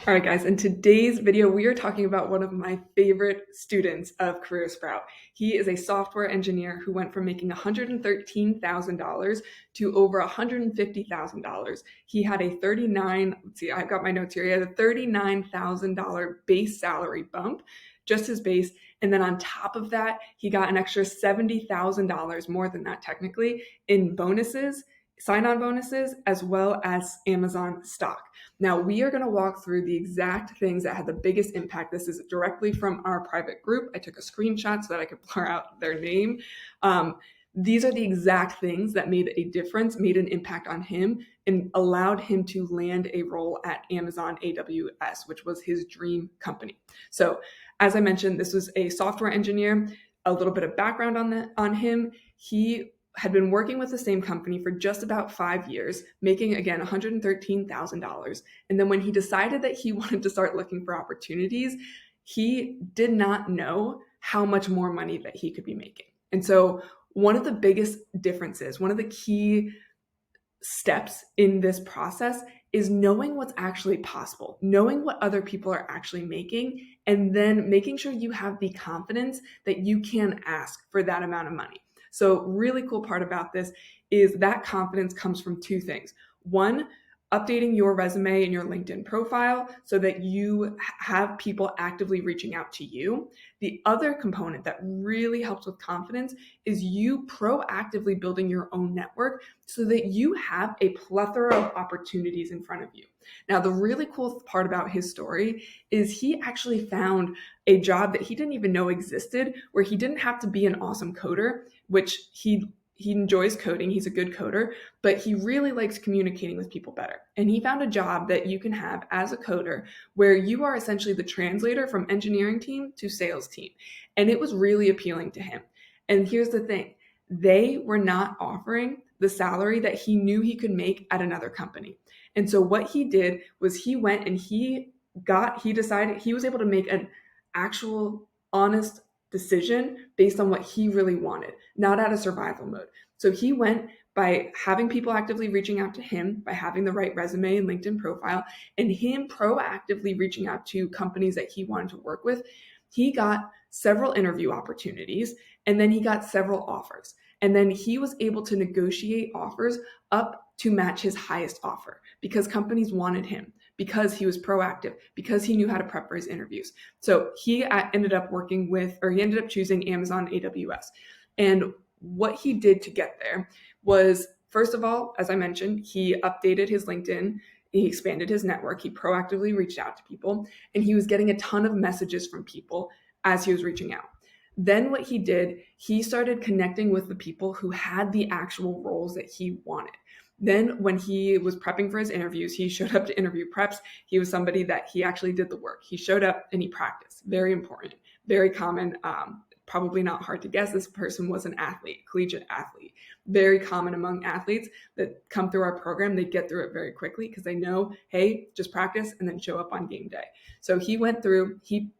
All right, guys, in today's video, we are talking about one of my favorite students of Career Sprout. He is a software engineer who went from making $113,000 to over $150,000. He had a let's see, I've got my notes here. He had a $39,000 base salary bump, just his base. And then on top of that, he got an extra $70,000, more than that technically, in bonuses, sign-on bonuses, as well as Amazon stock. Now, we are going to walk through the exact things that had the biggest impact. This is directly from our private group. I took a screenshot so that I could blur out their name. These are the exact things that made a difference, made an impact on him, and allowed him to land a role at Amazon AWS, which was his dream company. So, as I mentioned, this was a software engineer. A little bit of background on him. He had been working with the same company for just about 5 years, making, again, $113,000. And then when he decided that he wanted to start looking for opportunities, he did not know how much more money that he could be making. And so one of the biggest differences, one of the key steps in this process is knowing what's actually possible, knowing what other people are actually making, and then making sure you have the confidence that you can ask for that amount of money. So really cool part about this is that confidence comes from two things. One, updating your resume and your LinkedIn profile so that you have people actively reaching out to you. The other component that really helps with confidence is you proactively building your own network so that you have a plethora of opportunities in front of you. Now, the really cool part about his story is he actually found a job that he didn't even know existed, where he didn't have to be an awesome coder, which he enjoys coding. He's a good coder, but he really likes communicating with people better. And he found a job that you can have as a coder where you are essentially the translator from engineering team to sales team. And it was really appealing to him. And here's the thing. They were not offering the salary that he knew he could make at another company. And so what he did was he went and he decided he was able to make an actual honest decision based on what he really wanted, not out of survival mode. So he went by having people actively reaching out to him, by having the right resume and LinkedIn profile, and him proactively reaching out to companies that he wanted to work with. He got several interview opportunities, and then he got several offers. And then he was able to negotiate offers up to match his highest offer because companies wanted him, because he was proactive, because he knew how to prep for his interviews. So he ended up choosing Amazon AWS. And what he did to get there was, first of all, as I mentioned, he updated his LinkedIn, he expanded his network, he proactively reached out to people, and he was getting a ton of messages from people as he was reaching out. Then what he did, he started connecting with the people who had the actual roles that he wanted. Then when he was prepping for his interviews, he showed up to interview preps. He was somebody that he actually did the work. He showed up and he practiced. Very important, very common, probably not hard to guess. This person was an athlete, collegiate athlete. Very common among athletes that come through our program. They get through it very quickly because they know, hey, just practice and then show up on game day. So he went through, he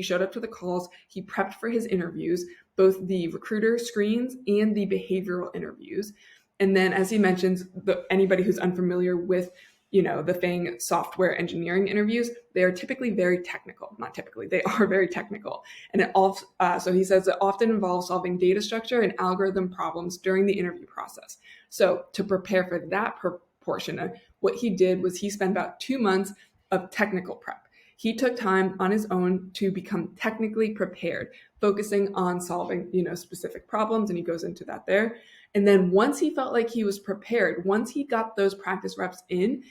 showed up to the calls, he prepped for his interviews, both the recruiter screens and the behavioral interviews. And then, as he mentions, anybody who's unfamiliar with, the FANG software engineering interviews, they are typically very technical. Not typically, they are very technical. And so he says it often involves solving data structure and algorithm problems during the interview process. So to prepare for that portion, what he did was he spent about 2 months of technical prep. He took time on his own to become technically prepared, focusing on solving, specific problems, and he goes into that there. And then once he felt like he was prepared, once he got those practice reps in,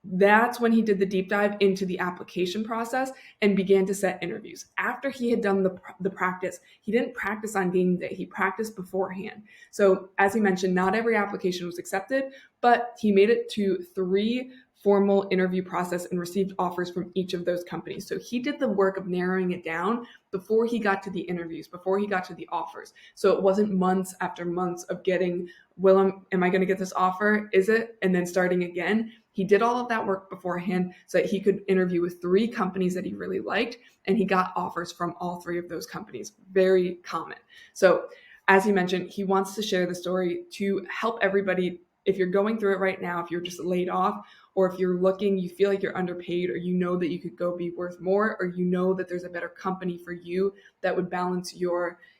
that's when he did the deep dive into the application process and began to set interviews. After he had done the practice, he didn't practice on game day, he practiced beforehand. So as he mentioned, not every application was accepted, but he made it to 3 formal interview process and received offers from each of those companies. So he did the work of narrowing it down before he got to the interviews, before he got to the offers. So it wasn't months after months of getting, am I going to get this offer? Is it? And then starting again. He did all of that work beforehand so that he could interview with 3 companies that he really liked, and he got offers from all 3 of those companies. Very common. So as he mentioned, he wants to share the story to help everybody. If you're going through it right now, if you're just laid off, or if you're looking, you feel like you're underpaid, or you know that you could go be worth more, or you know that there's a better company for you that would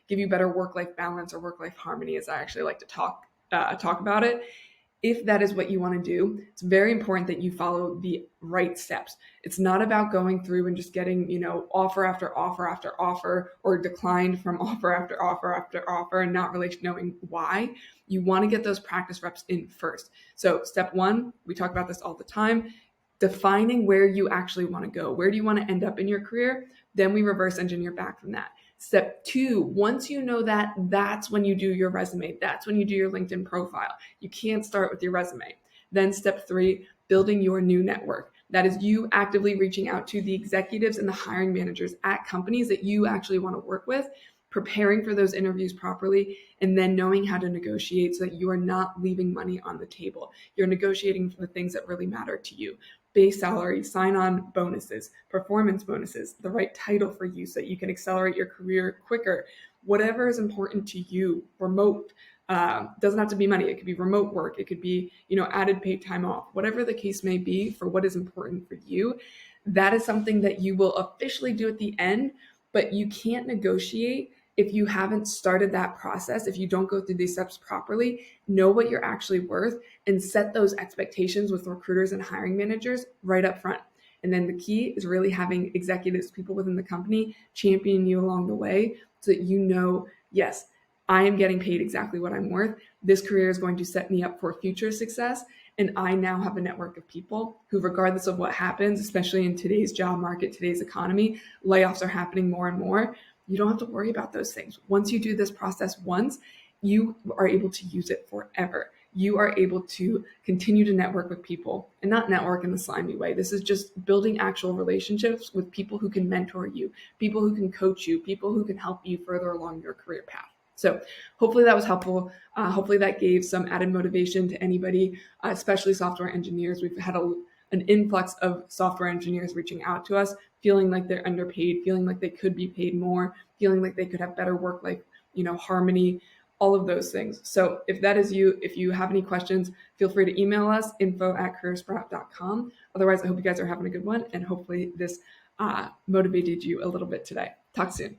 give you better work-life balance or work-life harmony, as I actually like to talk about it. If that is what you want to do, it's very important that you follow the right steps. It's not about going through and just getting, offer after offer after offer, or declined from offer after offer after offer and not really knowing why. You want to get those practice reps in first. So step one, we talk about this all the time, defining where you actually want to go. Where do you want to end up in your career? Then we reverse engineer back from that. Step two, once you know that, that's when you do your resume. That's when you do your LinkedIn profile. You can't start with your resume. Then step three, building your new network. That is you actively reaching out to the executives and the hiring managers at companies that you actually want to work with, preparing for those interviews properly, and then knowing how to negotiate so that you are not leaving money on the table. You're negotiating for the things that really matter to you. Base salary, sign-on bonuses, performance bonuses, the right title for you so that you can accelerate your career quicker. Whatever is important to you, remote, doesn't have to be money. It could be remote work. It could be, added paid time off, whatever the case may be for what is important for you. That is something that you will officially do at the end, but you can't negotiate if you haven't started that process. If you don't go through these steps properly, know what you're actually worth and set those expectations with recruiters and hiring managers right up front. And then the key is really having executives, people within the company, champion you along the way so that you know, yes, I am getting paid exactly what I'm worth. This career is going to set me up for future success. And I now have a network of people who, regardless of what happens, especially in today's job market, today's economy, layoffs are happening more and more. You don't have to worry about those things. Once you do this process once, you are able to use it forever. You are able to continue to network with people, and not network in the slimy way. This is just building actual relationships with people who can mentor you, people who can coach you, people who can help you further along your career path. So hopefully that was helpful. Hopefully that gave some added motivation to anybody, especially software engineers. We've had an influx of software engineers reaching out to us, feeling like they're underpaid, feeling like they could be paid more, feeling like they could have better work-life, harmony, all of those things. So if that is you, if you have any questions, feel free to email us, info@careersprout.com. Otherwise, I hope you guys are having a good one, and hopefully this motivated you a little bit today. Talk soon.